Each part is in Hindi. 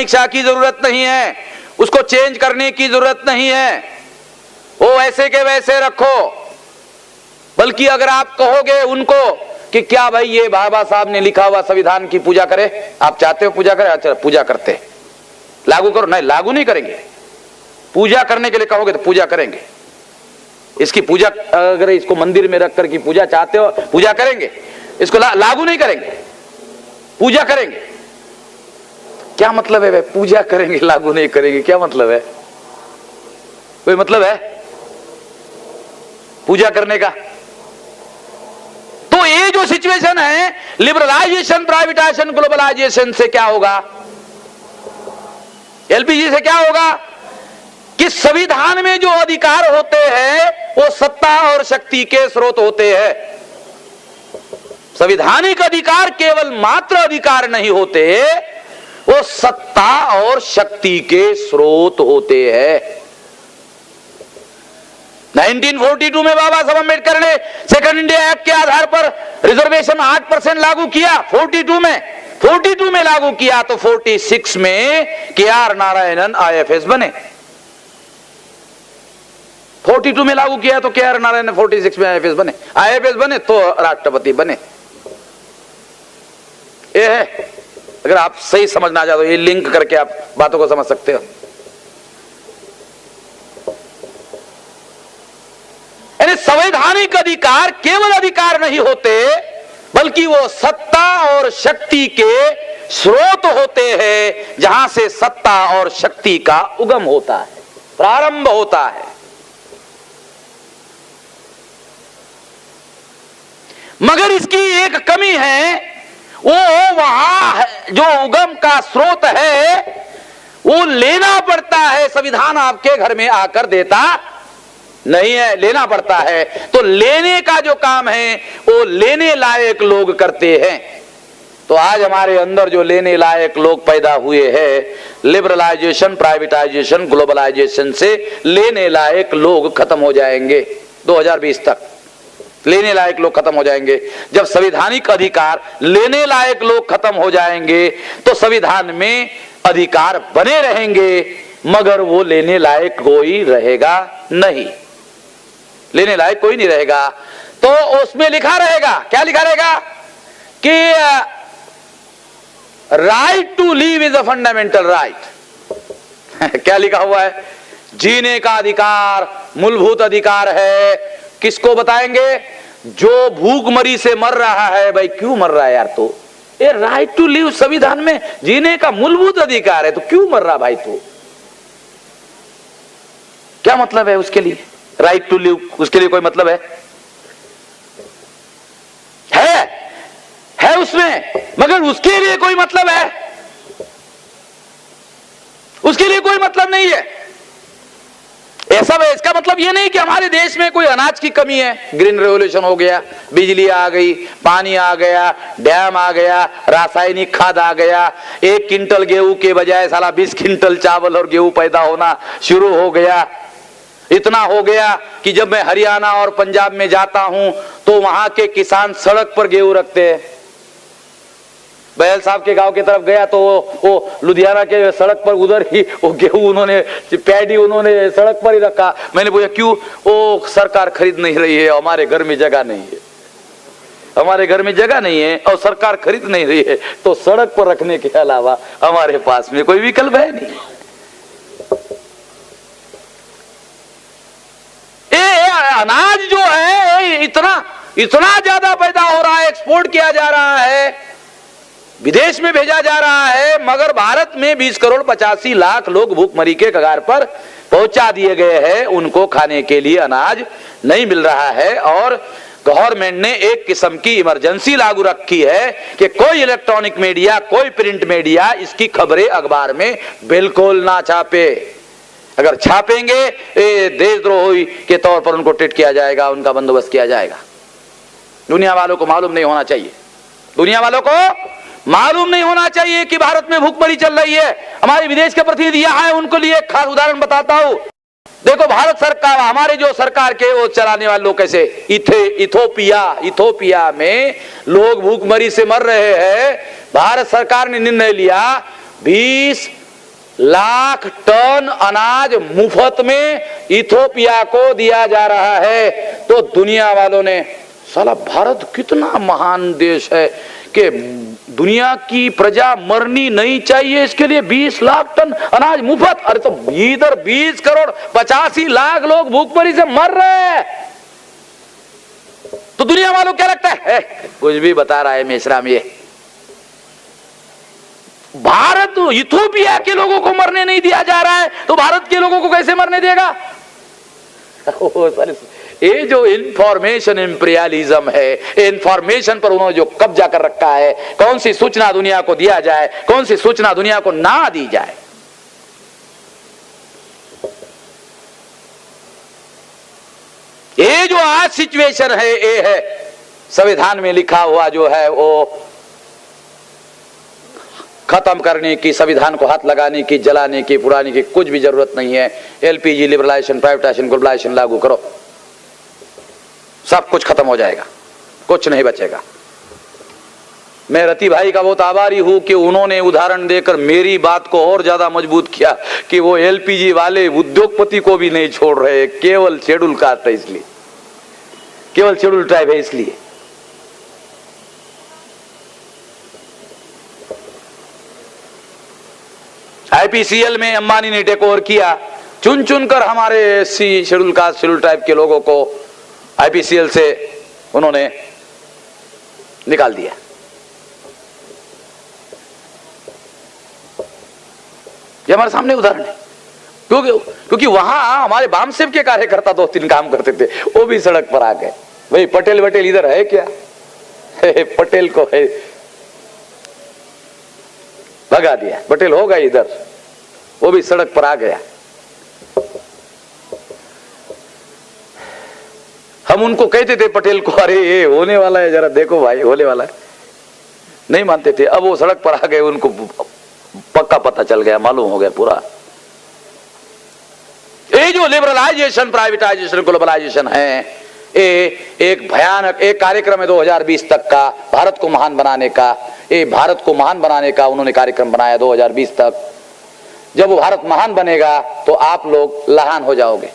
समीक्षा की जरूरत नहीं है, उसको चेंज करने की जरूरत नहीं है, वो वैसे के वैसे रखो। बल्कि अगर आप कहोगे उनको कि क्या भाई ये बाबा साहब ने लिखा हुआ संविधान की पूजा करे, आप चाहते हो पूजा करे, अच्छा पूजा करते, लागू करो, नहीं लागू नहीं करेंगे। पूजा करने के लिए कहोगे तो पूजा करेंगे, इसकी पूजा, अगर इसको मंदिर में रख कर की पूजा चाहते हो पूजा करेंगे, इसको लागू नहीं करेंगे, पूजा करेंगे। क्या मतलब है भाई, पूजा करेंगे लागू नहीं करेंगे, क्या मतलब है? कोई मतलब है पूजा करने का? तो ये जो सिचुएशन है लिबरलाइजेशन, प्राइवेटाइजेशन, ग्लोबलाइजेशन से क्या होगा, एलपीजी से क्या होगा कि संविधान में जो अधिकार होते हैं वो सत्ता और शक्ति के स्रोत होते हैं। संवैधानिक अधिकार केवल मात्र अधिकार नहीं होते, वो सत्ता और शक्ति के स्रोत होते हैं। 1942 में बाबा साहब अम्बेडकर ने सेकंड इंडिया एक्ट के आधार पर रिजर्वेशन 8% लागू किया। 42 में लागू किया तो 46 में के.आर. नारायणन आईएफएस बने। 42 में लागू किया तो के.आर. नारायणन 46 में आईएफएस बने तो राष्ट्रपति बने। ये है, अगर आप सही समझना चाहते हो ये लिंक करके आप बातों को समझ सकते हो। यानी संवैधानिक अधिकार केवल अधिकार नहीं होते, बल्कि वो सत्ता और शक्ति के स्रोत होते हैं, जहां से सत्ता और शक्ति का उगम होता है, प्रारंभ होता है। मगर इसकी एक कमी है, वो वहां जो उगम का स्रोत है वो लेना पड़ता है। संविधान आपके घर में आकर देता नहीं है, लेना पड़ता है। तो लेने का जो काम है वो लेने लायक लोग करते हैं। तो आज हमारे अंदर जो लेने लायक लोग पैदा हुए हैं, लिबरलाइजेशन, प्राइवेटाइजेशन, ग्लोबलाइजेशन से लेने लायक लोग खत्म हो जाएंगे। 2020 तक लेने लायक लोग खत्म हो जाएंगे। जब संवैधानिक अधिकार लेने लायक लोग खत्म हो जाएंगे तो संविधान में अधिकार बने रहेंगे, मगर वो लेने लायक कोई रहेगा नहीं, लेने लायक कोई नहीं रहेगा। तो उसमें लिखा रहेगा, क्या लिखा रहेगा कि right to live is a fundamental right. क्या लिखा हुआ है? जीने का अधिकार मूलभूत अधिकार है। किसको बताएंगे? जो भूखमरी से मर रहा है। भाई क्यों मर रहा है यार? तो ये राइट टू लिव संविधान में जीने का मूलभूत अधिकार है, तो क्यों मर रहा भाई? तो क्या मतलब है उसके लिए राइट टू लिव? उसके लिए कोई मतलब है उसमें, मगर उसके लिए कोई मतलब है? उसके लिए कोई मतलब नहीं है। ऐसा है, इसका मतलब यह नहीं कि हमारे देश में कोई अनाज की कमी है। ग्रीन रेवोल्यूशन हो गया, बिजली आ गई, पानी आ गया, डैम आ गया, रासायनिक खाद आ गया, 1 क्विंटल गेहूं के बजाय साला 20 क्विंटल चावल और गेहूं पैदा होना शुरू हो गया। इतना हो गया कि जब मैं हरियाणा और पंजाब में जाता हूं तो वहां के किसान सड़क पर गेहूं रखते हैं। बहल साहब के गांव की तरफ गया तो वो लुधियाना के सड़क पर उधर ही वो गेहूं उन्होंने, पैडी उन्होंने सड़क पर ही रखा। मैंने पूछा क्यों? वो सरकार खरीद नहीं रही है, हमारे घर में जगह नहीं है, हमारे घर में जगह नहीं है और सरकार खरीद नहीं रही है, तो सड़क पर रखने के अलावा हमारे पास में कोई विकल्प है नहीं। अनाज जो है इतना ज्यादा पैदा हो रहा है, एक्सपोर्ट किया जा रहा है, विदेश में भेजा जा रहा है, मगर भारत में 20 करोड़ 85 लाख लोग भूखमरी के कगार पर पहुंचा दिए गए हैं। उनको खाने के लिए अनाज नहीं मिल रहा है और गवर्नमेंट ने एक किस्म की इमरजेंसी लागू रखी है कि कोई इलेक्ट्रॉनिक मीडिया, कोई प्रिंट मीडिया इसकी खबरें अखबार में बिल्कुल ना छापे। अगर छापेंगे देशद्रोही के तौर पर उनको ट्रीट किया जाएगा, उनका बंदोबस्त किया जाएगा। दुनिया वालों को मालूम नहीं होना चाहिए, दुनिया वालों को मालूम नहीं होना चाहिए कि भारत में भूखमरी चल रही है। हमारे विदेश के प्रतिनिधि यहाँ है, उनको लिए एक खास उदाहरण बताता हूं। देखो भारत सरकार, हमारे जो सरकार के वो चलाने वाले लोग कैसे इथोपिया में लोग भूखमरी से मर रहे हैं। भारत सरकार ने निर्णय लिया 20 लाख टन अनाज मुफ्त में इथोपिया को दिया जा रहा है। तो दुनिया वालों ने, साला भारत कितना महान देश है कि दुनिया की प्रजा मरनी नहीं चाहिए, इसके लिए 20 लाख टन अनाज मुफ्त। अरे तो इधर 20 करोड़ 85 लाख लोग भूखमरी से मर रहे हैं। तो दुनिया वालों क्या लगता है कुछ भी बता रहा है मेश्राम। ये भारत इथोपिया के लोगों को मरने नहीं दिया जा रहा है, तो भारत के लोगों को कैसे मरने देगा? ये जो इंफॉर्मेशन इंपीरियलिज्म है, इंफॉर्मेशन पर उन्होंने जो कब्जा कर रखा है, कौन सी सूचना दुनिया को दिया जाए, कौन सी सूचना दुनिया को ना दी जाए। ये जो आज सिचुएशन है, ये है संविधान में लिखा हुआ जो है वो खत्म करने की, संविधान को हाथ लगाने की, जलाने की, पुराने की कुछ भी जरूरत नहीं है। एलपीजी, लिबरलाइजेशन, प्राइवेटाइजेशन, ग्लोबलाइजेशन लागू करो, सब कुछ खत्म हो जाएगा, कुछ नहीं बचेगा। मैं रति भाई का बहुत आभारी हूं कि उन्होंने उदाहरण देकर मेरी बात को और ज्यादा मजबूत किया कि वो एलपीजी वाले उद्योगपति को भी नहीं छोड़ रहे, केवल शेड्यूल कास्ट है इसलिए, केवल शेड्यूल ट्राइब है इसलिए। आईपीसीएल में अंबानी ने टेक ओवर किया, चुन चुन कर हमारे SC, schedule caste, schedule tribe के लोगों को आईपीसीएल से उन्होंने निकाल दिया। ये हमारे सामने उदाहरण है। क्योंकि वहां हमारे बामसेव के कार्यकर्ता 2-3 काम करते थे, वो भी सड़क पर आ गए। भाई पटेल वटेल इधर है क्या? पटेल को है भगा दिया, पटेल होगा इधर, वो भी सड़क पर आ गया। हम उनको कहते थे पटेल को, अरे ये होने वाला है, जरा देखो भाई होने वाला है, नहीं मानते थे। अब वो सड़क पर आ गए, उनको पक्का पता चल गया, मालूम हो गया पूरा। ये जो लिबरलाइजेशन, प्राइवेटाइजेशन, ग्लोबलाइजेशन है, ये एक भयानक एक कार्यक्रम है 2020 तक का, भारत को महान बनाने का। ये भारत को महान बनाने का उन्होंने कार्यक्रम बनाया 2020 तक। जब वो भारत महान बनेगा तो आप लोग लहान हो जाओगे।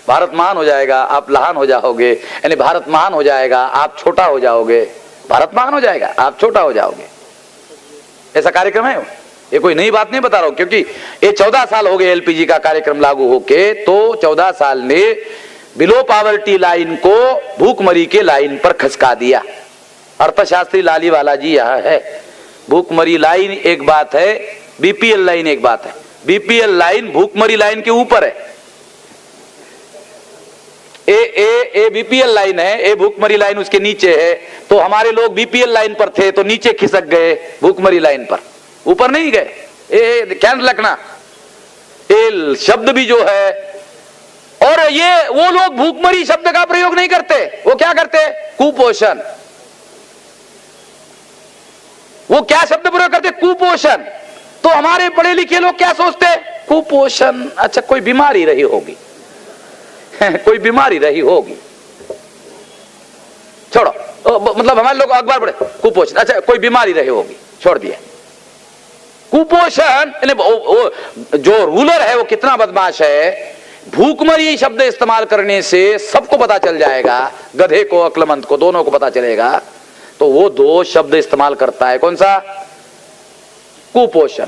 भारत महान हो जाएगा, आप लहान हो जाओगे, यानी भारत महान हो जाएगा, आप छोटा हो जाओगे। भारत महान हो जाएगा, आप छोटा हो जाओगे, ऐसा कार्यक्रम है। ये कोई नई बात नहीं बता रहा हूं, क्योंकि ये 14 साल हो गए एलपीजी का कार्यक्रम लागू होके, तो 14 साल ने बिलो पावर्टी लाइन को भूखमरी के लाइन पर खसका दिया। अर्थशास्त्री लालीवाला जी यहाँ है। भूखमरी लाइन एक बात है, बीपीएल लाइन एक बात है। बीपीएल लाइन भूखमरी लाइन के ऊपर है, ए बीपीएल लाइन है, ए भूखमरी लाइन उसके नीचे है। तो हमारे लोग बीपीएल लाइन पर थे तो नीचे खिसक गए, भूखमरी लाइन पर, ऊपर नहीं गए। ध्यान रखना, ए शब्द भी जो है, और ये वो लोग भूखमरी शब्द का प्रयोग नहीं करते, वो क्या करते? कुपोषण। वो क्या शब्द प्रयोग करते? कुपोषण। तो हमारे पढ़े लिखे लोग क्या सोचते? कुपोषण, अच्छा कोई बीमारी रही होगी, कोई बीमारी रही होगी, छोड़ो। मतलब हमारे लोग अखबार पढ़े, कुपोषण, अच्छा कोई बीमारी रही होगी, छोड़ दिया। कुपोषण जो रूलर है वो कितना बदमाश है, भूखमरी शब्द इस्तेमाल करने से सबको पता चल जाएगा, गधे को, अक्लमंद को, दोनों को पता चलेगा। तो वो 2 शब्द इस्तेमाल करता है, कौन सा? कुपोषण।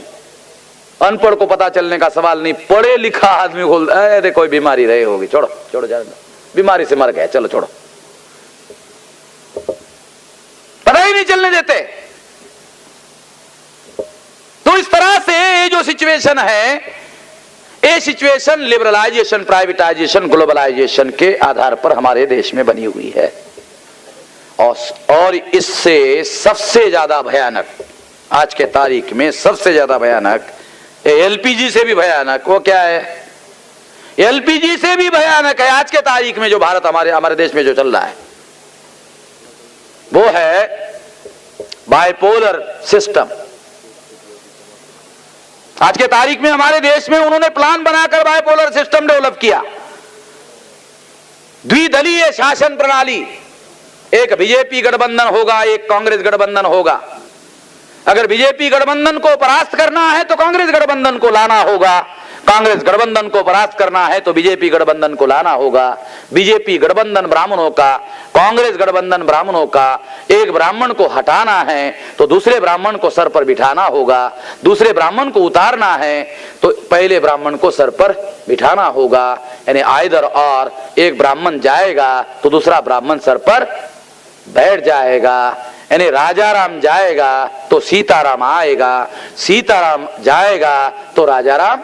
अनपढ़ को पता चलने का सवाल नहीं, पढ़े लिखा आदमी बोल अरे कोई बीमारी रही होगी, छोड़ो छोड़ो, जाने दो, बीमारी से मर गए, चलो छोड़ो, पता ही नहीं चलने देते। तो इस तरह से ये जो सिचुएशन है, ये सिचुएशन लिबरलाइजेशन, प्राइवेटाइजेशन, ग्लोबलाइजेशन के आधार पर हमारे देश में बनी हुई है। और इससे सबसे ज्यादा भयानक, आज के तारीख में सबसे ज्यादा भयानक, एलपीजी से भी भयानक, वो क्या है? एलपीजी से भी भयानक है आज के तारीख में जो भारत, हमारे देश में जो चल रहा है, वो है बाइपोलर सिस्टम। आज के तारीख में हमारे देश में उन्होंने प्लान बनाकर बाइपोलर सिस्टम डेवलप किया। द्विदलीय शासन प्रणाली, एक बीजेपी गठबंधन होगा, एक कांग्रेस गठबंधन होगा। अगर बीजेपी गठबंधन को परास्त करना है तो कांग्रेस गठबंधन को लाना होगा, कांग्रेस गठबंधन को परास्त करना है तो बीजेपी गठबंधन को लाना होगा। बीजेपी गठबंधन ब्राह्मणों का, कांग्रेस गठबंधन ब्राह्मणों का। एक ब्राह्मण को हटाना है तो दूसरे ब्राह्मण को सर पर बिठाना होगा, दूसरे ब्राह्मण को उतारना है तो पहले ब्राह्मण को सर पर बिठाना होगा। यानी आइदर और, एक ब्राह्मण जाएगा तो दूसरा ब्राह्मण सर पर बैठ जाएगा। यानी राजाराम जाएगा तो सीताराम आएगा, सीताराम जाएगा तो राजाराम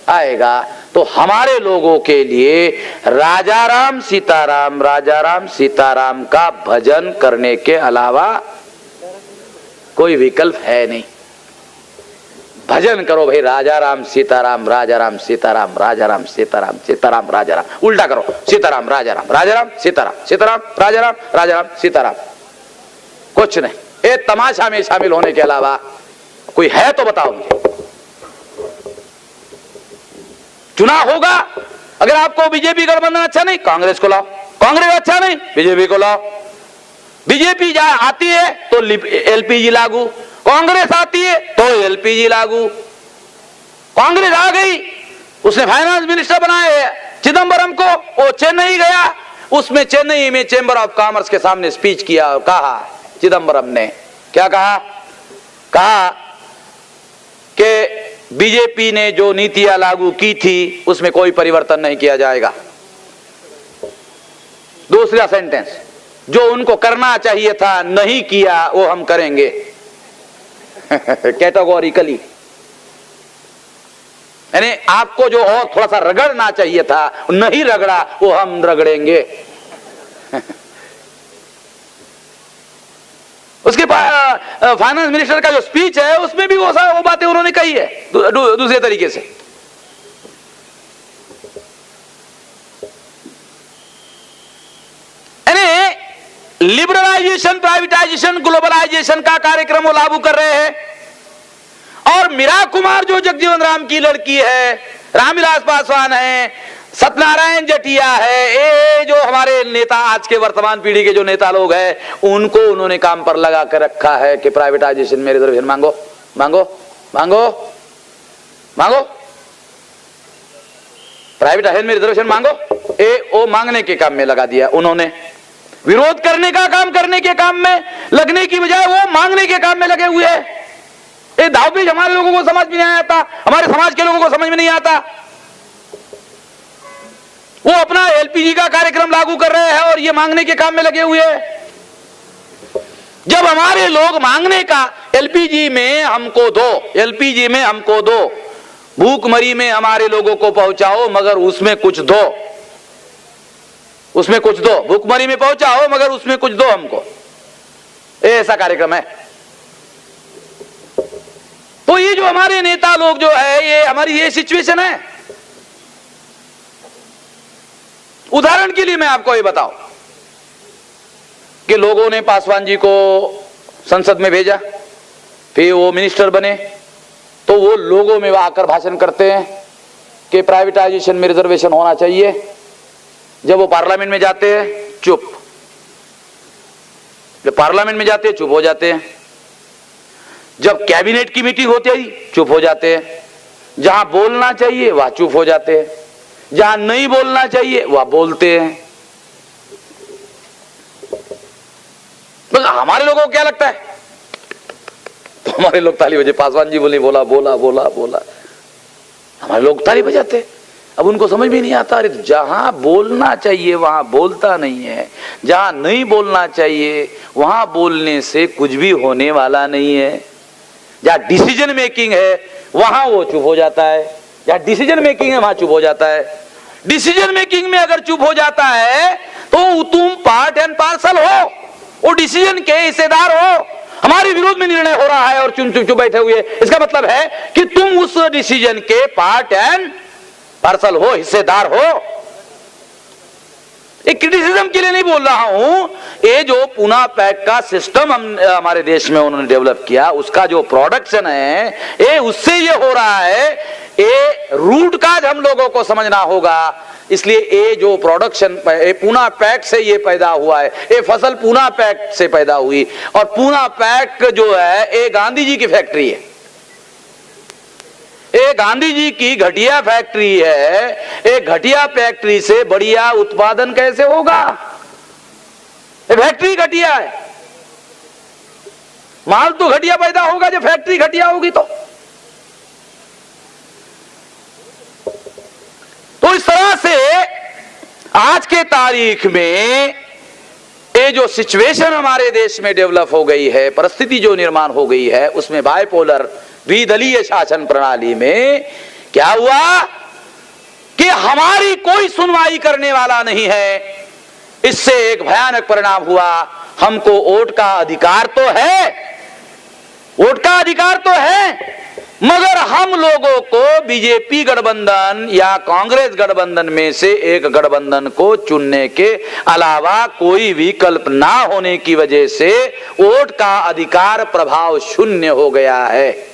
आएगा। तो हमारे लोगों के लिए राजाराम सीताराम का भजन करने के अलावा कोई विकल्प है नहीं। भजन करो भाई, राजाराम सीताराम, राजाराम सीताराम, राजाराम सीताराम, सीताराम राजाराम। उल्टा करो, सीताराम राजाराम, राजाराम सीताराम, सीताराम राजाराम, राजाराम सीताराम। कुछ नहीं, ये तमाशा में शामिल होने के अलावा कोई है तो बताओ मुझे। चुनाव होगा, अगर आपको बीजेपी गठबंधन अच्छा नहीं, कांग्रेस को लाओ। कांग्रेस अच्छा नहीं, बीजेपी को लाओ। बीजेपी आती है तो एलपीजी लागू, कांग्रेस आती है तो एलपीजी लागू। कांग्रेस आ गई, उसने फाइनेंस मिनिस्टर बनाए चिदंबरम को, वो चेन्नई गया, उसमें चेन्नई में चेंबर ऑफ कॉमर्स के सामने स्पीच किया और कहा, चिदंबरम ने क्या कहा? कहा कि बीजेपी ने जो नीतियां लागू की थी उसमें कोई परिवर्तन नहीं किया जाएगा। दूसरा सेंटेंस, जो उनको करना चाहिए था नहीं किया वो हम करेंगे। कैटेगोरिकली, यानी आपको जो और थोड़ा सा रगड़ना चाहिए था नहीं रगड़ा, वो हम रगड़ेंगे। उसके फाइनेंस मिनिस्टर का जो स्पीच है उसमें भी वो बातें उन्होंने कही है दूसरे तरीके से। लिबरलाइजेशन, प्राइवेटाइजेशन, ग्लोबलाइजेशन का कार्यक्रम वो लागू कर रहे हैं। और मीरा कुमार जो जगजीवन राम की लड़की है, रामविलास पासवान है, सत्यनारायण जटिया है, ये जो हमारे नेता आज के वर्तमान पीढ़ी के जो नेता लोग हैं, उनको उन्होंने काम पर लगा कर रखा है कि प्राइवेटाइजेशन में रिजर्वेशन मांगो मांगो मांगो मांगो, प्राइवेटाइजेशन में रिजर्वेशन मांगो। वो मांगने के काम में लगा दिया उन्होंने। विरोध करने का काम करने के काम में लगने की बजाय वो मांगने के काम में लगे हुए हैं। ये दावपेच हमारे लोगों को समझ में नहीं आता, हमारे समाज के लोगों को समझ में नहीं आता। वो अपना एलपीजी का कार्यक्रम लागू कर रहे हैं और ये मांगने के काम में लगे हुए हैं। जब हमारे लोग मांगने का, एलपीजी में हमको दो, एलपीजी में हमको दो, भूखमरी में हमारे लोगों को पहुंचाओ मगर उसमें कुछ दो, उसमें कुछ दो, भूखमरी में पहुंचाओ मगर उसमें कुछ दो हमको, ऐसा कार्यक्रम है। तो ये जो हमारे नेता लोग जो है, ये हमारी ये सिचुएशन है। उदाहरण के लिए मैं आपको ये बताऊं कि लोगों ने पासवान जी को संसद में भेजा, फिर वो मिनिस्टर बने, तो वो लोगों में आकर भाषण करते हैं कि प्राइवेटाइजेशन में रिजर्वेशन होना चाहिए। जब वो पार्लियामेंट में जाते हैं चुप, जब पार्लियामेंट में जाते हैं चुप हो जाते हैं, जब कैबिनेट की मीटिंग होती है चुप हो जाते हैं, जहां बोलना चाहिए वहां चुप हो जाते हैं, जहां नहीं बोलना चाहिए वह बोलते हैं। बस हमारे लोगों को क्या लगता है, तो हमारे लोग ताली बजे, पासवान जी बोले बोला बोला बोला बोला, हमारे लोग ताली बजाते हैं। अब उनको समझ भी नहीं आता, अरे जहां बोलना चाहिए वहां बोलता नहीं है, जहां नहीं बोलना चाहिए वहां बोलने से कुछ भी होने वाला नहीं है। जहां डिसीजन मेकिंग है वहां वो चुप हो जाता है, जहां डिसीजन मेकिंग है वहां चुप हो जाता है। डिसीजन मेकिंग में अगर चुप हो जाता है तो तुम पार्ट एंड पार्सल हो, वो डिसीजन के हिस्सेदार हो। हमारे विरोध में निर्णय हो रहा है और चुप चुप बैठे हुए, इसका मतलब है कि तुम उस डिसीजन के पार्ट एंड पार्सल हो, हिस्सेदार हो। एक क्रिटिसिज्म के लिए नहीं बोल रहा हूं, ये जो पूना पैक का सिस्टम हमारे देश में उन्होंने डेवलप किया, उसका जो प्रोडक्शन है, ये उससे ये हो रहा है। ये रूट काज हम लोगों को समझना होगा। इसलिए ये जो प्रोडक्शन पूना पैक्ट से ये पैदा हुआ है, ये फसल पूना पैक्ट से पैदा हुई, और पूना पैक्ट जो है ये गांधी जी की फैक्ट्री है, ये गांधी जी की घटिया फैक्ट्री है। एक घटिया फैक्ट्री से बढ़िया उत्पादन कैसे होगा? ये फैक्ट्री घटिया है, माल तो घटिया पैदा होगा जब फैक्ट्री घटिया होगी। तो इस तरह से आज के तारीख में ये जो सिचुएशन हमारे देश में डेवलप हो गई है, परिस्थिति जो निर्माण हो गई है, उसमें बाइपोलर द्विदलीय शासन प्रणाली में क्या हुआ कि हमारी कोई सुनवाई करने वाला नहीं है। इससे एक भयानक परिणाम हुआ, हमको वोट का अधिकार तो है, वोट का अधिकार तो है, मगर हम लोगों को बीजेपी गठबंधन या कांग्रेस गठबंधन में से एक गठबंधन को चुनने के अलावा कोई विकल्प ना होने की वजह से वोट का अधिकार प्रभाव शून्य हो गया है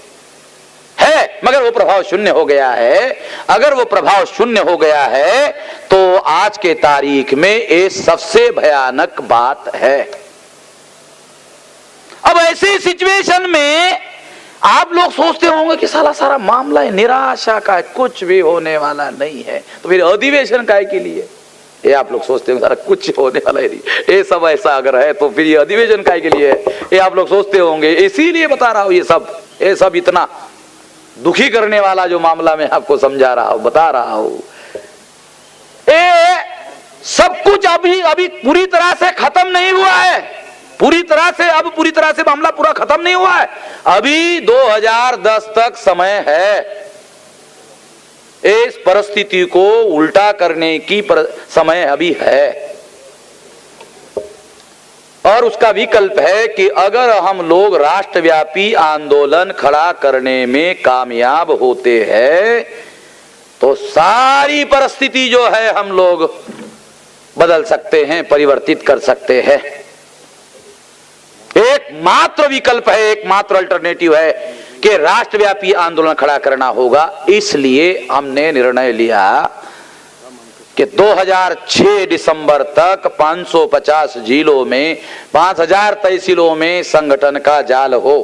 मगर वो प्रभाव शून्य हो गया है। अगर वो प्रभाव शून्य हो गया है तो आज के तारीख में ये सबसे भयानक बात है। अब ऐसी सिचुएशन में आप लोग सोचते होंगे कि सारा मामला है निराशा का है, कुछ भी होने वाला नहीं है, तो फिर अधिवेशन काहे के लिए? ये आप लोग सोचते होंगे सारा कुछ होने वाला ही नहीं, ये सब ऐसा अगर है तो फिर ये अधिवेशन काहे के लिए है, ये आप लोग सोचते होंगे। इसीलिए बता रहा हूं ये सब इतना दुखी करने वाला जो मामला मैं आपको समझा रहा हूं, बता रहा हूं, ये सब कुछ अभी पूरी तरह से खत्म नहीं हुआ है, पूरी तरह से मामला पूरा खत्म नहीं हुआ है। अभी 2010 तक समय है, इस परिस्थिति को उल्टा करने की समय अभी है। और उसका विकल्प है कि अगर हम लोग राष्ट्रव्यापी आंदोलन खड़ा करने में कामयाब होते हैं तो सारी परिस्थिति जो है हम लोग बदल सकते हैं, परिवर्तित कर सकते हैं। एकमात्र विकल्प है, एकमात्र अल्टरनेटिव है कि राष्ट्रव्यापी आंदोलन खड़ा करना होगा। इसलिए हमने निर्णय लिया कि 2006 दिसंबर तक 550 जिलों में 5000 तहसीलों में संगठन का जाल हो।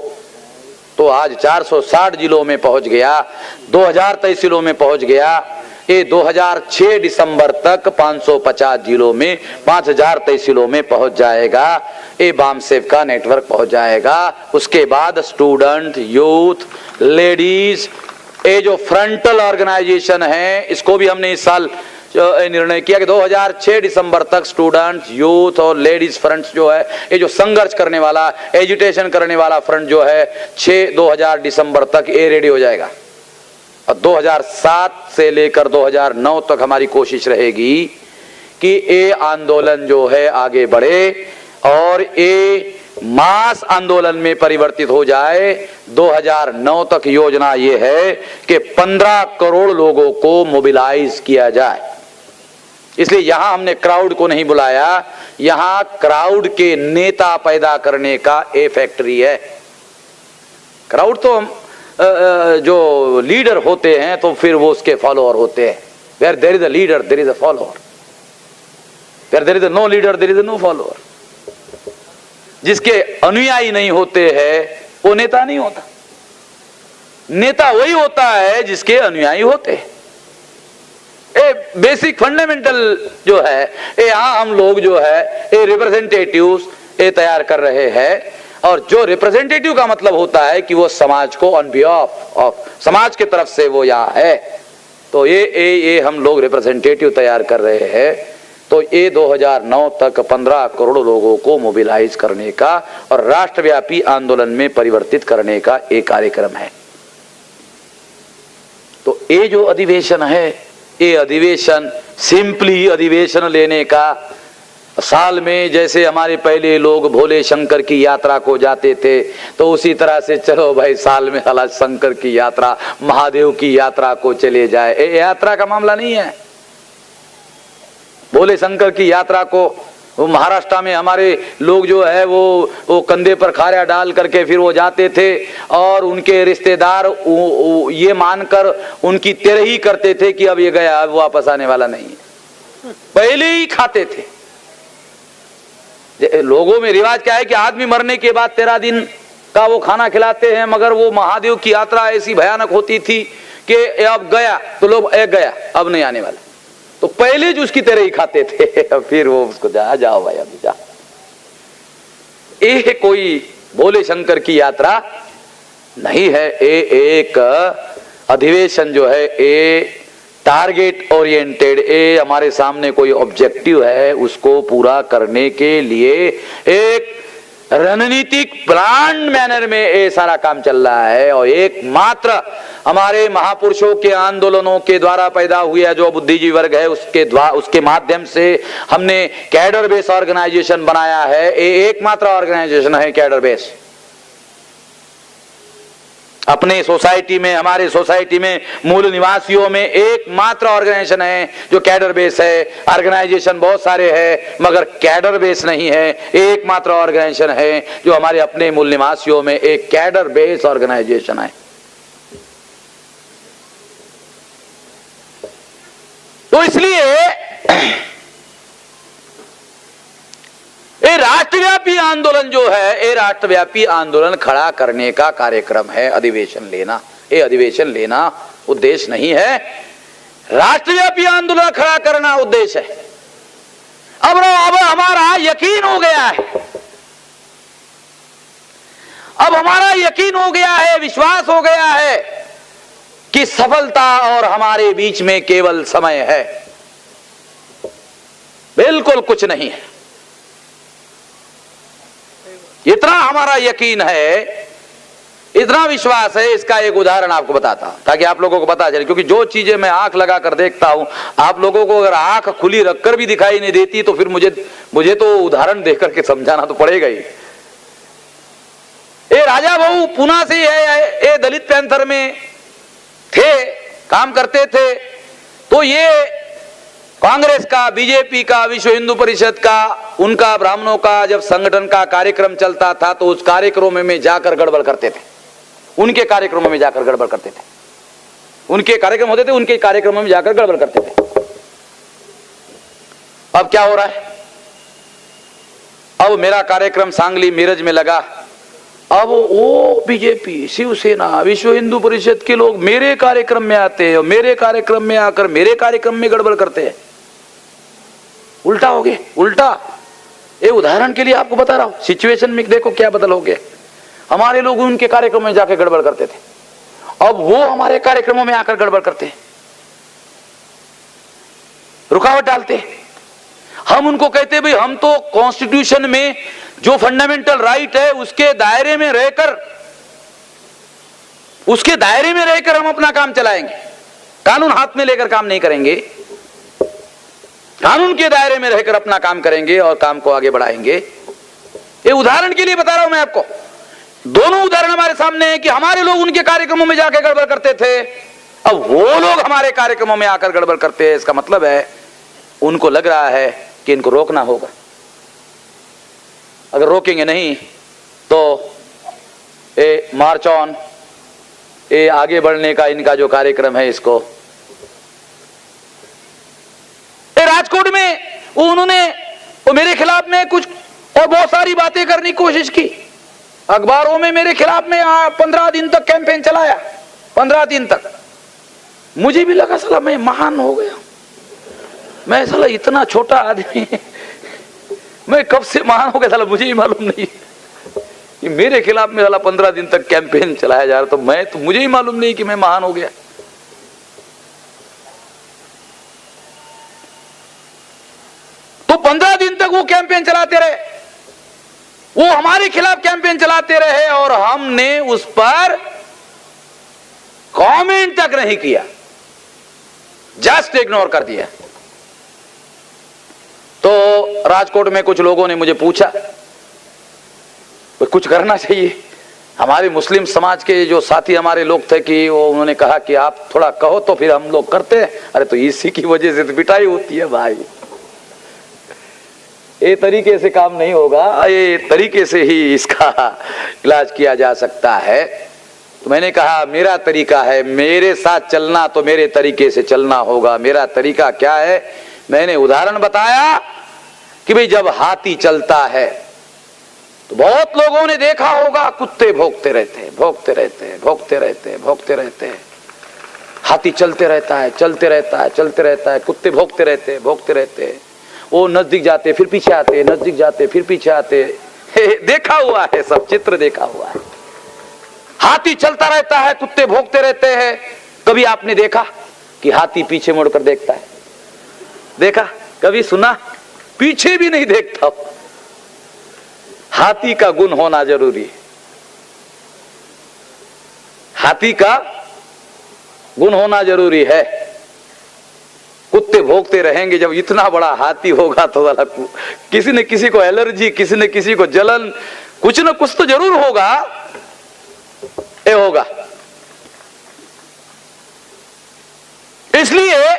तो आज 460 जिलों में पहुंच गया, 2000 तहसीलों में पहुंच गया। ये 2006 दिसंबर तक 550 जिलों में 5000 तहसीलों में पहुंच जाएगा। ये बामसेव का नेटवर्क पहुंच जाएगा। उसके बाद स्टूडेंट, यूथ, लेडीज, ये जो फ्रंटल ऑर्गेनाइजेशन है, इसको भी हमने इस साल निर्णय किया कि 2006 दिसंबर तक स्टूडेंट, यूथ और लेडीज फ्रंट जो है, ये जो संघर्ष करने वाला, एजुटेशन करने वाला फ्रंट जो है, 2000 दिसंबर तक ये रेडी हो जाएगा। और 2007 से लेकर 2009 तक हमारी कोशिश रहेगी कि ये आंदोलन जो है आगे बढ़े और ये मास आंदोलन में परिवर्तित हो जाए। 2009 तक योजना ये है कि 15 करोड़ लोगों को मोबिलाइज किया जाए। इसलिए यहां हमने क्राउड को नहीं बुलाया, यहां क्राउड के नेता पैदा करने का ये फैक्ट्री है। क्राउड तो जो लीडर होते हैं तो फिर वो उसके फॉलोअर होते हैं। Where there is a leader there is a follower, where there is no leader there is no follower. जिसके अनुयायी नहीं होते हैं वो नेता नहीं होता। नेता वही होता है जिसके अनुयायी होते हैं। बेसिक फंडामेंटल जो है यहाँ हम लोग जो है ये रिप्रेजेंटेटिव्स ये तैयार कर रहे हैं। और जो रिप्रेजेंटेटिव का मतलब होता है कि वो समाज को ऑन बिहाफ ऑफ समाज की तरफ से वो यहाँ है। तो ये हम लोग रिप्रेजेंटेटिव तैयार कर रहे हैं। तो ये 2009 तक 15 करोड़ लोगों को मोबिलाइज करने का और राष्ट्रव्यापी आंदोलन में परिवर्तित करने का एक कार्यक्रम है। तो ये जो अधिवेशन है, ये अधिवेशन सिंपली अधिवेशन लेने का, साल में जैसे हमारे पहले लोग भोले शंकर की यात्रा को जाते थे तो उसी तरह से चलो भाई साल में साला शंकर की यात्रा, महादेव की यात्रा को चले जाए। ये यात्रा का मामला नहीं है। भोले शंकर की यात्रा को वो महाराष्ट्र में हमारे लोग जो है वो कंधे पर खारिया डाल करके फिर वो जाते थे और उनके रिश्तेदार ये मानकर उनकी तेरही करते थे कि अब ये गया, अब वापस आने वाला नहीं है। पहले ही खाते थे। लोगों में रिवाज क्या है कि आदमी मरने के बाद 13 दिन का वो खाना खिलाते हैं, मगर वो महादेव की यात्रा ऐसी भयानक होती थी कि अब गया तो लोग गया अब नहीं आने वाला, तो पहले जो उसकी तरह ही खाते थे। फिर वो उसको जाओ भाई अभी जा। ये कोई भोले शंकर की यात्रा नहीं है। एक अधिवेशन जो है ये टारगेट ओरिएंटेड, ये हमारे सामने कोई ऑब्जेक्टिव है, उसको पूरा करने के लिए एक रणनीतिक प्लान मैनर में ये सारा काम चल रहा है। और एकमात्र हमारे महापुरुषों के आंदोलनों के द्वारा पैदा हुआ जो बुद्धिजीवी वर्ग है उसके माध्यम से हमने कैडर बेस ऑर्गेनाइजेशन बनाया है। ये एकमात्र ऑर्गेनाइजेशन है कैडर बेस। अपने सोसाइटी में, हमारे सोसाइटी में मूल निवासियों में एकमात्र ऑर्गेनाइजेशन है जो कैडर बेस है। ऑर्गेनाइजेशन बहुत सारे हैं मगर कैडर बेस नहीं है। एकमात्र ऑर्गेनाइजेशन है जो हमारे अपने मूल निवासियों में एक कैडर बेस ऑर्गेनाइजेशन है। तो इसलिए ये राष्ट्रव्यापी आंदोलन जो है, ये राष्ट्रव्यापी आंदोलन खड़ा करने का कार्यक्रम है। अधिवेशन लेना, ये अधिवेशन लेना उद्देश्य नहीं है, राष्ट्रव्यापी आंदोलन खड़ा करना उद्देश्य है। अब हमारा यकीन हो गया है, अब हमारा यकीन हो गया है, विश्वास हो गया है कि सफलता और हमारे बीच में केवल समय है, बिल्कुल कुछ नहीं है। इतना हमारा यकीन है, इतना विश्वास है। इसका एक उदाहरण आपको बताता हूं ताकि आप लोगों को पता चले, क्योंकि जो चीजें मैं आंख लगा कर देखता हूं, आप लोगों को अगर आंख खुली रखकर भी दिखाई नहीं देती तो फिर मुझे तो उदाहरण देकर के समझाना तो पड़ेगा ही। ये राजा बहू पूना से है, ये दलित पैंथर में थे, काम करते थे। तो ये कांग्रेस का, बीजेपी का, विश्व हिंदू परिषद का, उनका ब्राह्मणों का जब संगठन का कार्यक्रम चलता था तो उस कार्यक्रमों में जाकर गड़बड़ करते थे। उनके कार्यक्रमों में जाकर गड़बड़ करते थे, उनके कार्यक्रम होते थे, उनके कार्यक्रमों में जाकर गड़बड़ करते थे। अब क्या हो रहा है? अब मेरा कार्यक्रम सांगली मिरज में लगा, अब वो बीजेपी, शिवसेना, विश्व हिंदू परिषद के लोग मेरे कार्यक्रम में आते हैं और मेरे कार्यक्रम में आकर मेरे कार्यक्रम में गड़बड़ करते हैं। उल्टा हो गया, उल्टा। ये उदाहरण के लिए आपको बता रहा हूं, सिचुएशन में देखो क्या बदल हो गया। हमारे लोग उनके कार्यक्रम में जाकर गड़बड़ करते थे, अब वो हमारे कार्यक्रमों में आकर गड़बड़ करते हैं, रुकावट डालते हैं। हम उनको कहते हैं भाई हम तो कॉन्स्टिट्यूशन में जो फंडामेंटल राइट है उसके दायरे में रहकर हम अपना काम चलाएंगे, कानून हाथ में लेकर काम नहीं करेंगे, कानून के दायरे में रहकर अपना काम करेंगे और काम को आगे बढ़ाएंगे। ये उदाहरण के लिए बता रहा हूं मैं आपको। दोनों उदाहरण हमारे सामने है कि हमारे लोग उनके कार्यक्रमों में जाकर गड़बड़ करते थे, अब वो लोग हमारे कार्यक्रमों में आकर गड़बड़ करते हैं। इसका मतलब है उनको लग रहा है कि इनको रोकना होगा, अगर रोकेंगे नहीं तो ये मार्च ऑन, ये आगे बढ़ने का इनका जो कार्यक्रम है, इसको राजकोट में उन्होंने मेरे खिलाफ में कुछ और बहुत सारी बातें करने की कोशिश की। अखबारों में मेरे खिलाफ में 15 दिन तक कैंपेन चलाया, 15 दिन तक। मुझे भी लगा साला मैं महान हो गया, मैं साला इतना छोटा आदमी, मैं कब से महान हो गया साला मुझे ही मालूम नहीं। मेरे खिलाफ में साला 15 दिन तक कैंपेन चलाया जा रहा, तो मुझे ही मालूम नहीं कि मैं महान हो गया। तो 15 दिन तक वो कैंपेन चलाते रहे, वो हमारे खिलाफ कैंपेन चलाते रहे और हमने उस पर कमेंट तक नहीं किया, जस्ट इग्नोर कर दिया। तो राजकोट में कुछ लोगों ने मुझे पूछा कुछ करना चाहिए। हमारे मुस्लिम समाज के जो साथी हमारे लोग थे कि वो उन्होंने कहा कि आप थोड़ा कहो तो फिर हम लोग करते हैं। अरे तो इसी की वजह से तो पिटाई होती है भाई, ये तरीके से काम नहीं होगा, ये तरीके से ही इसका इलाज किया जा सकता है। तो मैंने कहा मेरा तरीका है, मेरे साथ चलना तो मेरे तरीके से चलना होगा। मेरा तरीका क्या है? मैंने उदाहरण बताया कि भाई जब हाथी चलता है तो बहुत लोगों ने देखा होगा, कुत्ते भौंकते रहते हैं, भौंकते रहते हैं, भौंकते रहते हैं, भौंकते रहते हैं। हाथी चलते रहता है, चलते रहता है, चलते रहता है, कुत्ते भौंकते रहते हैं, भौंकते रहते हैं। वो नजदीक जाते फिर पीछे आते, नजदीक जाते फिर पीछे आते। देखा हुआ है, सब चित्र देखा हुआ है। हाथी चलता रहता है, कुत्ते भौंकते रहते हैं। कभी आपने देखा कि हाथी पीछे मुड़कर देखता है? देखा? कभी सुना? पीछे भी नहीं देखता। हाथी का गुण होना जरूरी है। हाथी का गुण होना जरूरी है। कुत्ते भौंकते रहेंगे, जब इतना बड़ा हाथी होगा तो वाला किसी न किसी को एलर्जी, किसी न किसी को जलन, कुछ न कुछ तो जरूर होगा। ये होगा। इसलिए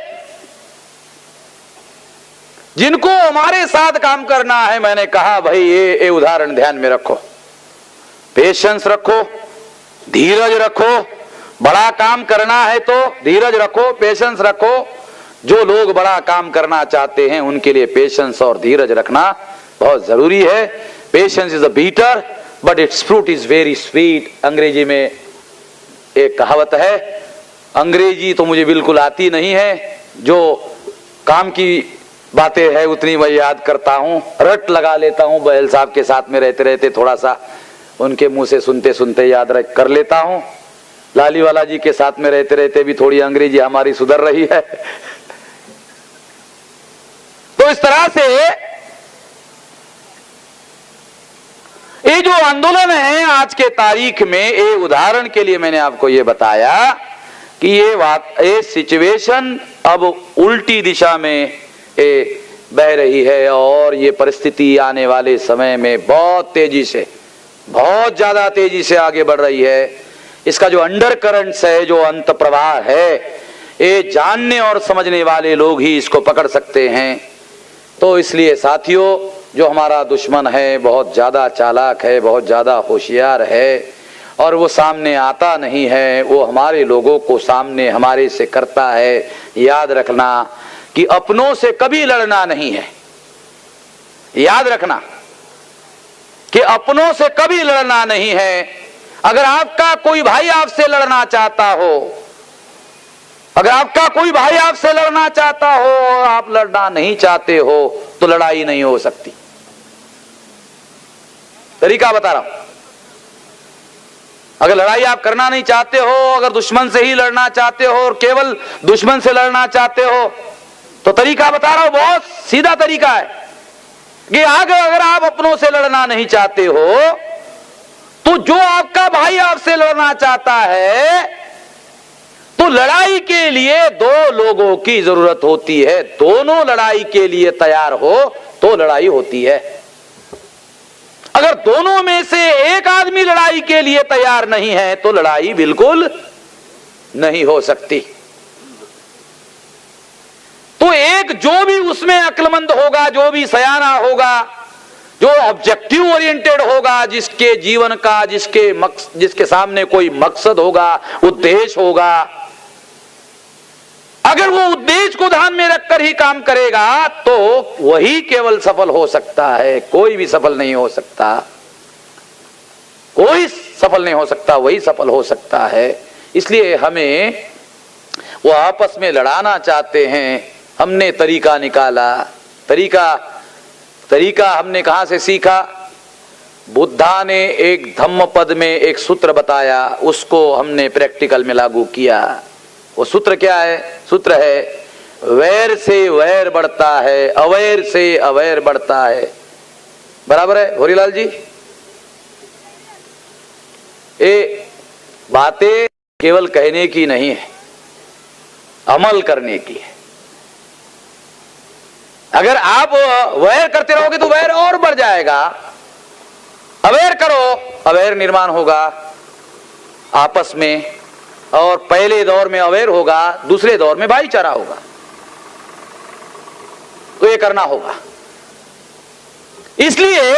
जिनको हमारे साथ काम करना है, मैंने कहा भाई ये उदाहरण ध्यान में रखो, पेशेंस रखो, धीरज रखो। बड़ा काम करना है तो धीरज रखो, पेशेंस रखो। जो लोग बड़ा काम करना चाहते हैं उनके लिए पेशेंस और धीरज रखना बहुत जरूरी है। Patience is a better but it's fruit is very sweet. अंग्रेजी में एक कहावत है, अंग्रेजी तो मुझे बिल्कुल आती नहीं है, जो काम की बातें है उतनी मैं याद करता हूं, रट लगा लेता हूं। बहल साहब के साथ में रहते रहते थोड़ा सा उनके मुंह से सुनते सुनते याद कर लेता हूं। लालीवाला जी के साथ में रहते रहते भी थोड़ी अंग्रेजी हमारी सुधर रही है। तो इस तरह से ये जो आंदोलन है आज के तारीख में, ये उदाहरण के लिए मैंने आपको ये बताया कि ये सिचुएशन अब उल्टी दिशा में बह रही है और ये परिस्थिति आने वाले समय में बहुत तेजी से, बहुत ज्यादा तेजी से आगे बढ़ रही है। इसका जो अंडर करंट्स है, जो अंत प्रवाह है, ये जानने और समझने वाले लोग ही इसको पकड़ सकते हैं। तो इसलिए साथियों, जो हमारा दुश्मन है बहुत ज्यादा चालाक है, बहुत ज्यादा होशियार है और वो सामने आता नहीं है, वो हमारे लोगों को सामने हमारे से करता है। याद रखना कि अपनों से कभी लड़ना नहीं है। याद रखना कि अपनों से कभी लड़ना नहीं है। अगर आपका कोई भाई आपसे लड़ना चाहता हो, अगर आपका कोई भाई आपसे लड़ना चाहता हो और आप लड़ना नहीं चाहते हो तो लड़ाई नहीं हो सकती। तरीका बता रहा हूं। अगर लड़ाई आप करना नहीं चाहते हो, अगर दुश्मन से ही लड़ना चाहते हो और केवल दुश्मन से लड़ना चाहते हो तो तरीका बता रहा हूं, बहुत सीधा तरीका है कि अगर आप अपनों से लड़ना नहीं चाहते हो तो जो आपका भाई आपसे लड़ना चाहता है, तो लड़ाई के लिए दो लोगों की जरूरत होती है। दोनों लड़ाई के लिए तैयार हो तो लड़ाई होती है। अगर दोनों में से एक आदमी लड़ाई के लिए तैयार नहीं है तो लड़ाई बिल्कुल नहीं हो सकती। तो एक जो भी उसमें अक्लमंद होगा, जो भी सयाना होगा, जो ऑब्जेक्टिव ओरिएंटेड होगा, जिसके जीवन का, जिसके सामने कोई मकसद होगा, उद्देश्य होगा, अगर वो उद्देश्य को ध्यान में रखकर ही काम करेगा तो वही केवल सफल हो सकता है। कोई भी सफल नहीं हो सकता, कोई सफल नहीं हो सकता, वही सफल हो सकता है। इसलिए हमें वो आपस में लड़ाना चाहते हैं, हमने तरीका निकाला। तरीका हमने कहां से सीखा? बुद्धा ने एक धम्म पद में एक सूत्र बताया, उसको हमने प्रैक्टिकल में लागू किया। वो सूत्र क्या है? सूत्र है, वैर से वैर बढ़ता है, अवैर से अवैर बढ़ता है। बराबर है होरीलाल जी? ये बातें केवल कहने की नहीं है, अमल करने की है। अगर आप वैर करते रहोगे तो वैर और बढ़ जाएगा। अवैर करो, अवैर निर्माण होगा आपस में, और पहले दौर में अवैर होगा, दूसरे दौर में भाईचारा होगा। तो ये करना होगा। इसलिए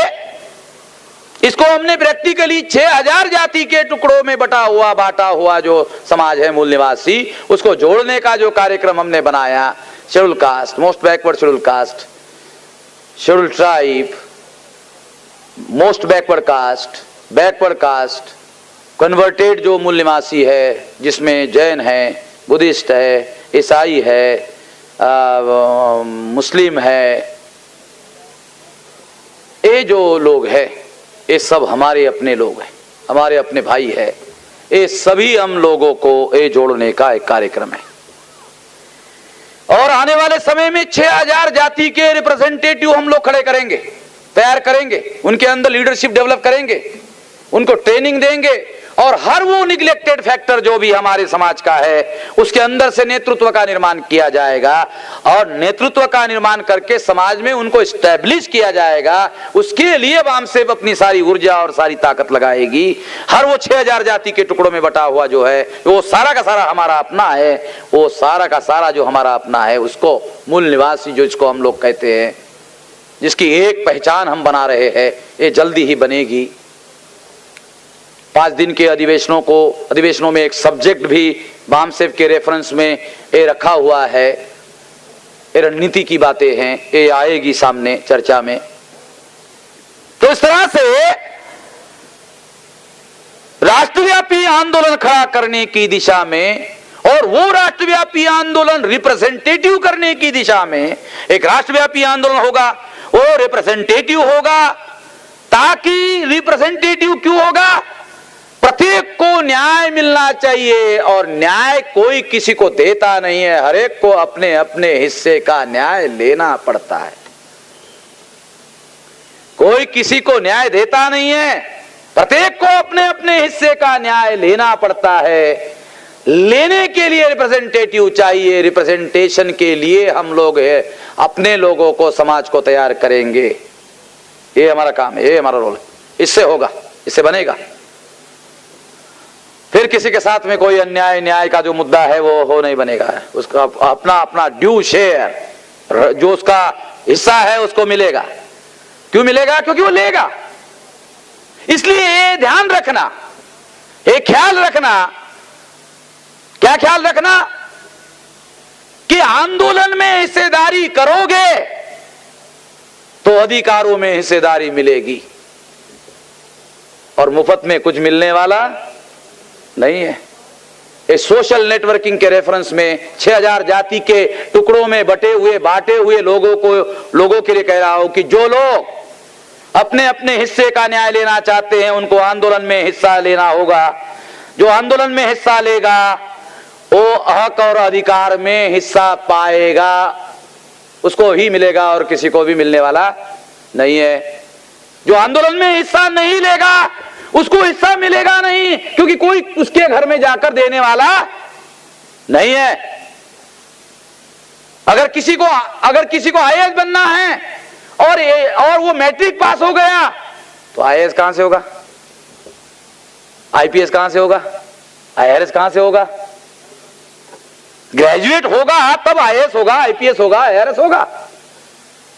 इसको हमने प्रैक्टिकली 6000 जाति के टुकड़ों में बांटा हुआ जो समाज है मूल निवासी, उसको जोड़ने का जो कार्यक्रम हमने बनाया, schedule caste, most backward schedule caste, schedule tribe, most backward caste, converted जो मूल निवासी है जिसमें जैन है, बुद्धिस्ट है, ईसाई है, मुस्लिम है, ये जो लोग हैं ये सब हमारे अपने लोग हैं, हमारे अपने भाई है। ये सभी हम लोगों को ये जोड़ने का एक कार्यक्रम है। और आने वाले समय में 6000 जाति के रिप्रेजेंटेटिव हम लोग खड़े करेंगे, तैयार करेंगे, उनके अंदर लीडरशिप डेवलप करेंगे, उनको ट्रेनिंग देंगे और हर वो निग्लेक्टेड फैक्टर जो भी हमारे समाज का है उसके अंदर से नेतृत्व का निर्माण किया जाएगा और नेतृत्व का निर्माण करके समाज में उनको स्टैब्लिश किया जाएगा। उसके लिए वामसेव अपनी सारी ऊर्जा और सारी ताकत लगाएगी। हर वो 6000 जाति के टुकड़ों में बटा हुआ जो है वो सारा का सारा हमारा अपना है, वो सारा का सारा जो हमारा अपना है उसको मूल निवासी जो इसको हम लोग कहते हैं, जिसकी एक पहचान हम बना रहे हैं, ये जल्दी ही बनेगी। 5 दिन के अधिवेशनों में एक सब्जेक्ट भी वामसेव के रेफरेंस में ये रखा हुआ है, ये रणनीति की बातें हैं, ये आएगी सामने चर्चा में। तो इस तरह से राष्ट्रव्यापी आंदोलन खड़ा करने की दिशा में और वो राष्ट्रव्यापी आंदोलन रिप्रेजेंटेटिव करने की दिशा में एक राष्ट्रव्यापी आंदोलन होगा, वो रिप्रेजेंटेटिव होगा। ताकि रिप्रेजेंटेटिव क्यों होगा? प्रत्येक को न्याय मिलना चाहिए और न्याय कोई किसी को देता नहीं है, हर एक को अपने अपने हिस्से का न्याय लेना पड़ता है। कोई किसी को न्याय देता नहीं है, प्रत्येक को अपने अपने हिस्से का न्याय लेना पड़ता है। लेने के लिए रिप्रेजेंटेटिव चाहिए, रिप्रेजेंटेशन के लिए हम लोग अपने लोगों को, समाज को तैयार करेंगे। ये हमारा काम है, ये हमारा रोल है। इससे होगा, इससे बनेगा। फिर किसी के साथ में कोई अन्याय न्याय का जो मुद्दा है वो हो नहीं बनेगा। उसका अपना अपना ड्यू शेयर जो उसका हिस्सा है उसको मिलेगा। क्यों मिलेगा? क्योंकि वो लेगा। इसलिए ये ध्यान रखना, ये ख्याल रखना। क्या ख्याल रखना? कि आंदोलन में हिस्सेदारी करोगे तो अधिकारों में हिस्सेदारी मिलेगी और मुफ्त में कुछ मिलने वाला नहीं है। इस सोशल नेटवर्किंग के रेफरेंस में 6000 जाति के टुकड़ों में बांटे हुए लोगों के लिए कह रहा हूं कि जो लोग अपने अपने हिस्से का न्याय लेना चाहते हैं उनको आंदोलन में हिस्सा लेना होगा। जो आंदोलन में हिस्सा लेगा वो हक और अधिकार में हिस्सा पाएगा, उसको ही मिलेगा और किसी को भी मिलने वाला नहीं है। जो आंदोलन में हिस्सा नहीं लेगा उसको हिस्सा मिलेगा नहीं, क्योंकि कोई उसके घर में जाकर देने वाला नहीं है। अगर किसी को आईएएस बनना है और वो मैट्रिक पास हो गया तो आईएएस कहां से होगा? आईपीएस कहां से होगा? आईआरएस कहां से होगा? ग्रेजुएट होगा तब आईएएस होगा, आईपीएस होगा, आईआरएस होगा।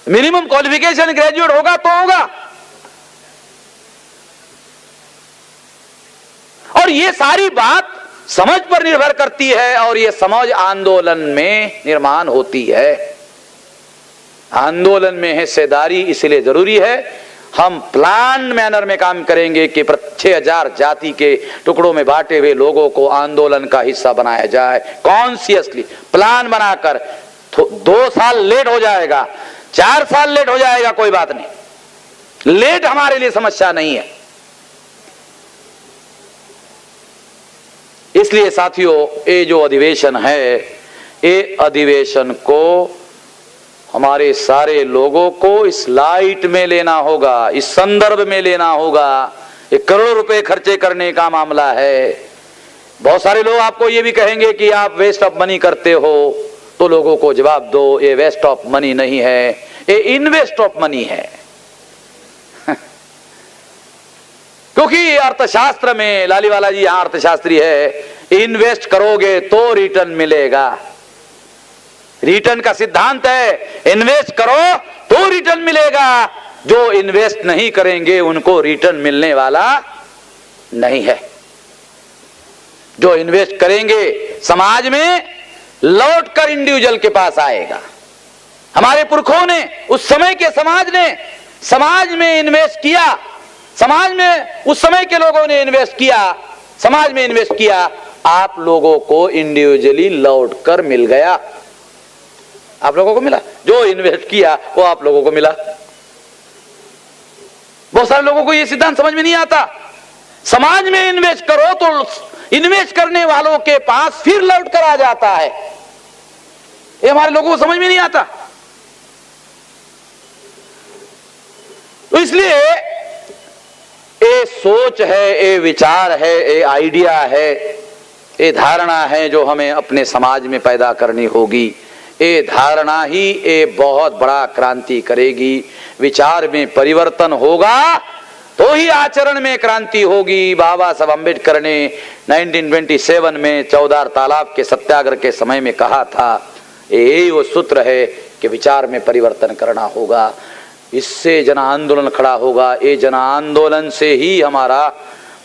मिनिमम क्वालिफिकेशन ग्रेजुएट होगा तो होगा। और ये सारी बात समझ पर निर्भर करती है और ये समझ आंदोलन में निर्माण होती है। आंदोलन में हिस्सेदारी इसलिए जरूरी है। हम प्लान मैनर में काम करेंगे कि 6000 जाति के टुकड़ों में बांटे हुए लोगों को आंदोलन का हिस्सा बनाया जाए। कॉन्शियसली प्लान बनाकर 2 साल लेट हो जाएगा, 4 साल लेट हो जाएगा, कोई बात नहीं। लेट हमारे लिए समस्या नहीं है। इसलिए साथियों ये जो अधिवेशन है, ये अधिवेशन को हमारे सारे लोगों को इस लाइट में लेना होगा, इस संदर्भ में लेना होगा। 1 करोड़ रुपए खर्चे करने का मामला है। बहुत सारे लोग आपको ये भी कहेंगे कि आप वेस्ट ऑफ मनी करते हो, तो लोगों को जवाब दो, ये वेस्ट ऑफ मनी नहीं है, ये इन्वेस्ट ऑफ मनी है। क्योंकि अर्थशास्त्र में, लालीवाला जी यहां अर्थशास्त्री है, इन्वेस्ट करोगे तो रिटर्न मिलेगा। रिटर्न का सिद्धांत है, इन्वेस्ट करो तो रिटर्न मिलेगा। जो इन्वेस्ट नहीं करेंगे उनको रिटर्न मिलने वाला नहीं है। जो इन्वेस्ट करेंगे समाज में, लौटकर इंडिविजुअल के पास आएगा। हमारे पुरखों ने, उस समय के समाज ने समाज में इन्वेस्ट किया, समाज में उस समय के लोगों ने इन्वेस्ट किया, समाज में इन्वेस्ट किया, आप लोगों को इंडिविजुअली लौटकर मिल गया। आप लोगों को मिला, जो इन्वेस्ट किया वो आप लोगों को मिला। बहुत सारे लोगों को यह सिद्धांत समझ में नहीं आता। समाज में इन्वेस्ट करो तो इन्वेस्ट करने वालों के पास फिर लौट कर आ जाता है। ये हमारे लोगों को समझ में नहीं आता। तो इसलिए ये सोच है, ये विचार है, ये आइडिया है, ये धारणा है जो हमें अपने समाज में पैदा करनी होगी। ये धारणा ही ये बहुत बड़ा क्रांति करेगी। विचार में परिवर्तन होगा तो ही आचरण में क्रांति होगी। बाबा साहब अम्बेडकर ने 1927 में चौदार तालाब के सत्याग्रह के समय में कहा था, यही वो सूत्र है कि विचार में परिवर्तन करना होगा। इससे जन आंदोलन खड़ा होगा। ये जन आंदोलन से ही हमारा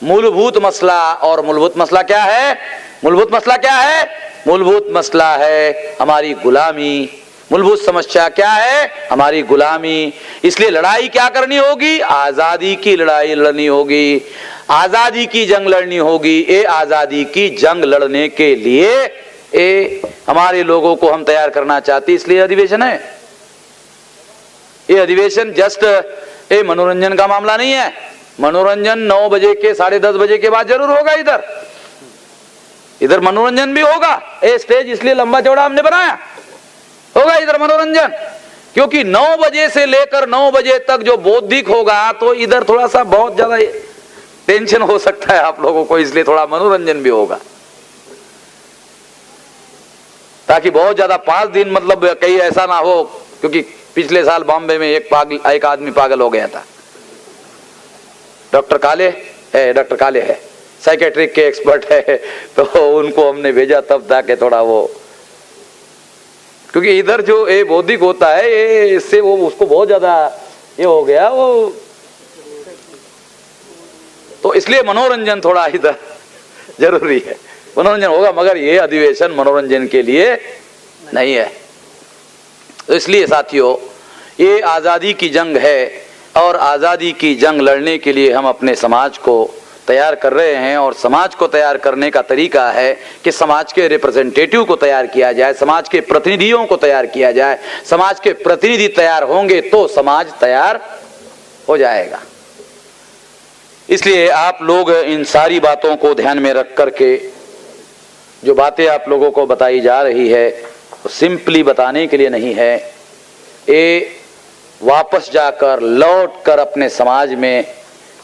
मूलभूत मसला, और मूलभूत मसला क्या है? मूलभूत मसला क्या है? मूलभूत मसला है हमारी गुलामी। मूलभूत समस्या क्या है? हमारी गुलामी। इसलिए लड़ाई क्या करनी होगी? आजादी की लड़ाई लड़नी होगी, आजादी की जंग लड़नी होगी। ये आजादी की जंग लड़ने के लिए ये हमारे लोगों को हम तैयार करना चाहते, इसलिए अधिवेशन है। ये अधिवेशन जस्ट ये मनोरंजन का मामला नहीं है। मनोरंजन 9 बजे के 10:30 बजे के बाद जरूर होगा। इधर मनोरंजन भी होगा। ये स्टेज इसलिए लंबा चौड़ा हमने बनाया, होगा इधर मनोरंजन, क्योंकि 9 बजे से लेकर 9 बजे तक जो बौद्धिक होगा तो इधर थोड़ा सा बहुत ज्यादा टेंशन हो सकता है आप लोगों को, इसलिए थोड़ा मनोरंजन भी होगा, ताकि बहुत ज्यादा 5 दिन मतलब कहीं ऐसा ना हो। क्योंकि पिछले साल बॉम्बे में एक आदमी पागल हो गया था। डॉक्टर काले है, साइकेट्रिक के एक्सपर्ट है, तो उनको हमने भेजा तब ताकि थोड़ा वो, क्योंकि इधर जो ये बौद्धिक होता है ये इससे वो उसको बहुत ज्यादा ये हो गया वो, तो इसलिए मनोरंजन थोड़ा इधर जरूरी है। मनोरंजन होगा, मगर ये अधिवेशन मनोरंजन के लिए नहीं है। तो इसलिए साथियों, ये आजादी की जंग है, और आजादी की जंग लड़ने के लिए हम अपने समाज को तैयार कर रहे हैं। और समाज को तैयार करने का तरीका है कि समाज के रिप्रेजेंटेटिव को तैयार किया जाए, समाज के प्रतिनिधियों को तैयार किया जाए। समाज के प्रतिनिधि तैयार होंगे तो समाज तैयार हो जाएगा। इसलिए आप लोग इन सारी बातों को ध्यान में रख करके, जो बातें आप लोगों को बताई जा रही है वो सिंपली बताने के लिए नहीं है, ये वापस जाकर लौट कर अपने समाज में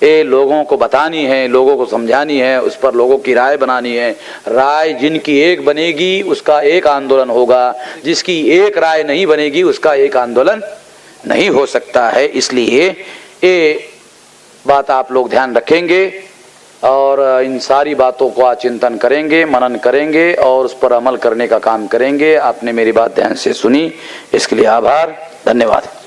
ये लोगों को बतानी है, लोगों को समझानी है, उस पर लोगों की राय बनानी है। राय जिनकी एक बनेगी उसका एक आंदोलन होगा, जिसकी एक राय नहीं बनेगी उसका एक आंदोलन नहीं हो सकता है। इसलिए ये बात आप लोग ध्यान रखेंगे और इन सारी बातों को चिंतन करेंगे, मनन करेंगे और उस पर अमल करने का काम करेंगे। आपने मेरी बात ध्यान से सुनी, इसके लिए आभार, धन्यवाद।